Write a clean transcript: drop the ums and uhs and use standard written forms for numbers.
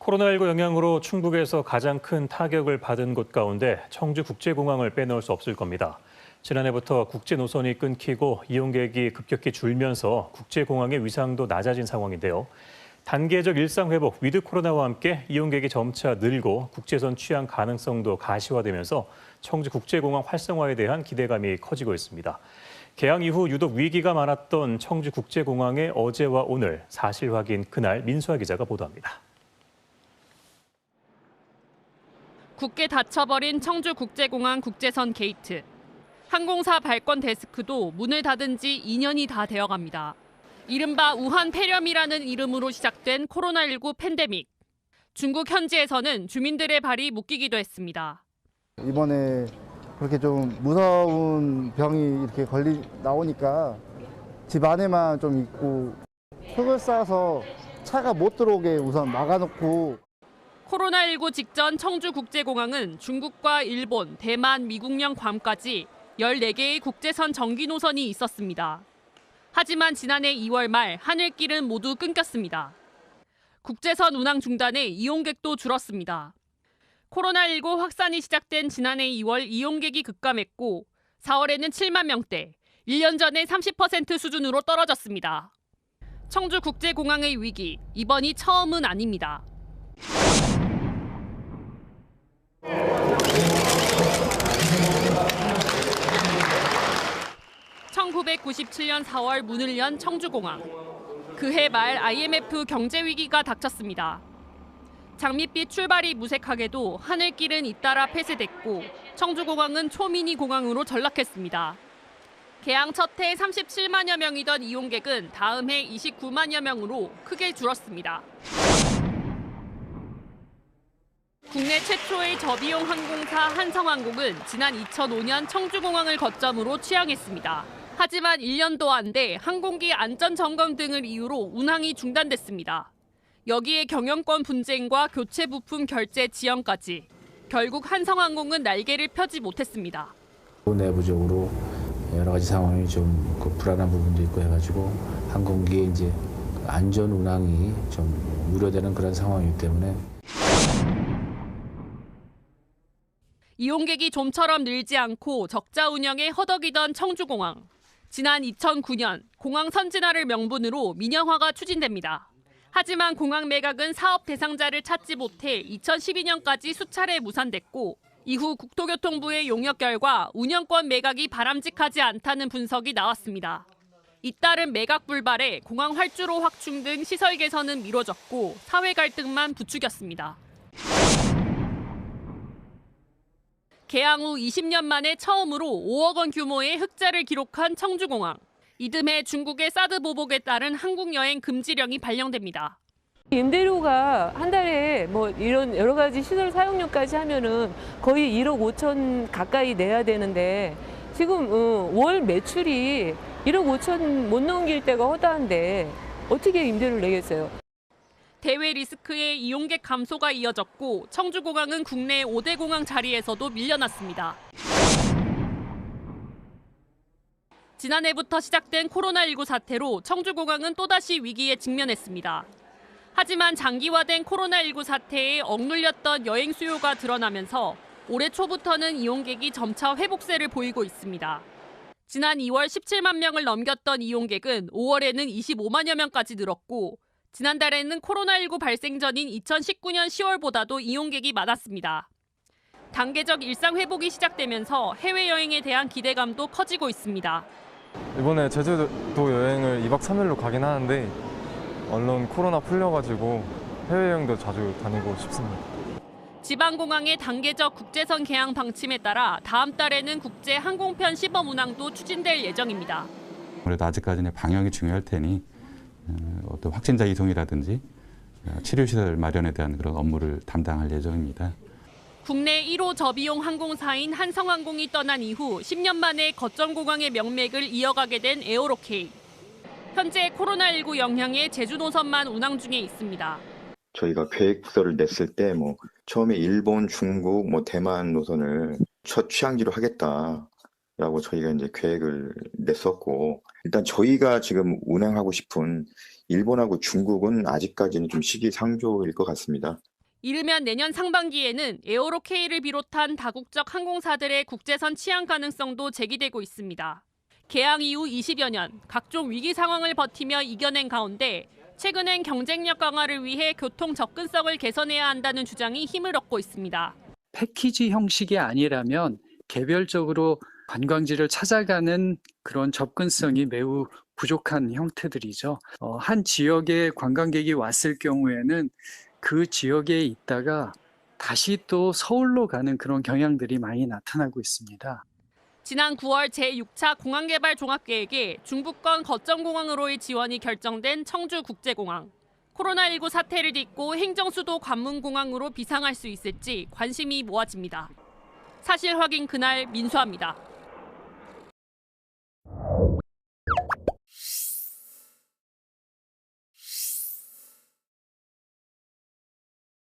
코로나19 영향으로 충북에서 가장 큰 타격을 받은 곳 가운데 청주국제공항을 빼놓을 수 없을 겁니다. 지난해부터 국제 노선이 끊기고 이용객이 급격히 줄면서 국제공항의 위상도 낮아진 상황인데요. 단계적 일상 회복, 위드 코로나와 함께 이용객이 점차 늘고 국제선 취항 가능성도 가시화되면서 청주국제공항 활성화에 대한 기대감이 커지고 있습니다. 개항 이후 유독 위기가 많았던 청주국제공항의 어제와 오늘 사실 확인 그날 민수아 기자가 보도합니다. 굳게 닫혀버린 청주국제공항 국제선 게이트. 항공사 발권 데스크도 문을 닫은 지 2년이 다 되어갑니다. 이른바 우한 폐렴이라는 이름으로 시작된 코로나19 팬데믹. 중국 현지에서는 주민들의 발이 묶이기도 했습니다. 이번에 그렇게 좀 무서운 병이 이렇게 나오니까 집 안에만 좀 있고 흙을 쌓아서 차가 못 들어오게 우선 막아놓고. 코로나19 직전 청주국제공항은 중국과 일본, 대만, 미국령 괌까지 14개의 국제선 정기 노선이 있었습니다. 하지만 지난해 2월 말 하늘길은 모두 끊겼습니다. 국제선 운항 중단에 이용객도 줄었습니다. 코로나19 확산이 시작된 지난해 2월 이용객이 급감했고 4월에는 7만 명대, 1년 전의 30% 수준으로 떨어졌습니다. 청주국제공항의 위기, 이번이 처음은 아닙니다. 1997년 4월 문을 연 청주공항. 그해 말 IMF 경제 위기가 닥쳤습니다. 장밋빛 출발이 무색하게도 하늘길은 잇따라 폐쇄됐고 청주공항은 초미니 공항으로 전락했습니다. 개항 첫 해 37만여 명이던 이용객은 다음 해 29만여 명으로 크게 줄었습니다. 국내 최초의 저비용 항공사 한성항공은 지난 2005년 청주공항을 거점으로 취항했습니다. 하지만 1년도 안 돼 항공기 안전 점검 등을 이유로 운항이 중단됐습니다. 여기에 경영권 분쟁과 교체 부품 결제 지연까지. 결국 한성항공은 날개를 펴지 못했습니다. 내부적으로 여러 가지 상황이 좀 불안한 부분도 있고 해가지고 항공기의 이제 안전 운항이 좀 우려되는 그런 상황이기 때문에. 이용객이 좀처럼 늘지 않고 적자 운영에 허덕이던 청주공항. 지난 2009년 공항 선진화를 명분으로 민영화가 추진됩니다. 하지만 공항 매각은 사업 대상자를 찾지 못해 2012년까지 수차례 무산됐고 이후 국토교통부의 용역 결과 운영권 매각이 바람직하지 않다는 분석이 나왔습니다. 잇따른 매각 불발에 공항 활주로 확충 등 시설 개선은 미뤄졌고 사회 갈등만 부추겼습니다. 개항 후 20년 만에 처음으로 5억 원 규모의 흑자를 기록한 청주공항. 이듬해 중국의 사드 보복에 따른 한국 여행 금지령이 발령됩니다. 임대료가 한 달에 뭐 이런 여러 가지 시설 사용료까지 하면은 거의 1억 5천 가까이 내야 되는데 지금 월 매출이 1억 5천 못 넘길 때가 허다한데 어떻게 임대료를 내겠어요? 대외 리스크에 이용객 감소가 이어졌고 청주공항은 국내 5대 공항 자리에서도 밀려났습니다. 지난해부터 시작된 코로나19 사태로 청주공항은 또다시 위기에 직면했습니다. 하지만 장기화된 코로나19 사태에 억눌렸던 여행 수요가 드러나면서 올해 초부터는 이용객이 점차 회복세를 보이고 있습니다. 지난 2월 17만 명을 넘겼던 이용객은 5월에는 25만여 명까지 늘었고 지난달에는 코로나19 발생 전인 2019년 10월보다도 이용객이 많았습니다. 단계적 일상 회복이 시작되면서 해외여행에 대한 기대감도 커지고 있습니다. 이번에 제주도 여행을 2박 3일로 가긴 하는데 얼른 코로나 풀려가지고 해외여행도 자주 다니고 싶습니다. 지방공항의 단계적 국제선 개항 방침에 따라 다음 달에는 국제 항공편 시범 운항도 추진될 예정입니다. 그래도 아직까지는 방역이 중요할 테니 어떤 확진자 이송이라든지 치료시설 마련에 대한 그런 업무를 담당할 예정입니다. 국내 1호 저비용 항공사인 한성항공이 떠난 이후 10년 만에 거점공항의 명맥을 이어가게 된 에어로케이. 현재 코로나19 영향에 제주 노선만 운항 중에 있습니다. 저희가 계획서를 냈을 때 처음에 일본, 중국, 대만 노선을 첫 취항지로 하겠다라고 저희가 이제 계획을 냈었고, 일단 저희가 지금 운항하고 싶은 일본하고 중국은 아직까지는 좀 시기상조일 것 같습니다. 이르면 내년 상반기에는 에어로K를 비롯한 다국적 항공사들의 국제선 취항 가능성도 제기되고 있습니다. 개항 이후 20여 년 각종 위기 상황을 버티며 이겨낸 가운데 최근엔 경쟁력 강화를 위해 교통 접근성을 개선해야 한다는 주장이 힘을 얻고 있습니다. 패키지 형식이 아니라면 개별적으로 관광지를 찾아가는 그런 접근성이 매우 부족한 형태들이죠. 한 지역에 관광객이 왔을 경우에는 그 지역에 있다가 다시 또 서울로 가는 그런 경향들이 많이 나타나고 있습니다. 지난 9월 제6차 공항개발 종합계획에 중부권 거점공항으로의 지원이 결정된 청주국제공항. 코로나19 사태를 딛고 행정수도 관문공항으로 비상할 수 있을지 관심이 모아집니다. 사실 확인 그날 민수합니다.